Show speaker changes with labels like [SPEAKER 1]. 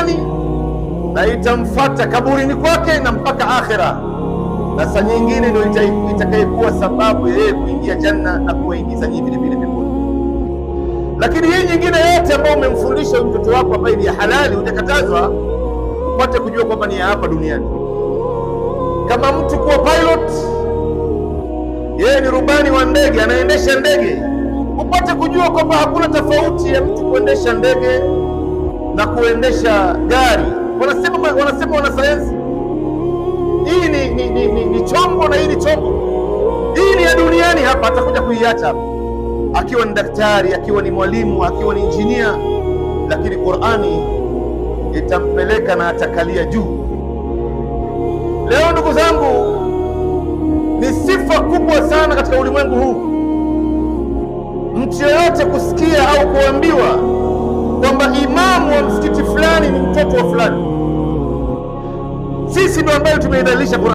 [SPEAKER 1] duniani na itamfuata kaburini kwake na mpaka akhera, na saa nyingine ndio itakayekuwa sababu yeye kuingia janna na kuwaingiza nyinyi vile vile peponi. Lakini hii nyingine yote ambayo umemfundisha mtoto wako ambaye ni ya halali, hujakatazwa, upate kujua kwamba ni ya hapa duniani. Kama mtu kuwa pilot, yeye ni rubani wa ndege, anaendesha ndege, upate kujua kwamba hakuna tofauti ya mtu kuendesha ndege na kuendesha gari. Wanasema wanasayansi, hii ni chombo na hii ni chombo. Hii ni ya duniani hapa, atakuja kuiacha hapa, akiwa ni daktari, akiwa ni mwalimu, akiwa ni injinia, lakini Qur'ani itampeleka na atakalia juu. Leo ndugu zangu, ni sifa kubwa sana katika ulimwengu huu mtu yeyote kusikia au kuambiwa kwamba imamu wa msikiti fulani ni mtoto wa fulani. Sisi ndio ambayo tumeidhalilisha Qur'an.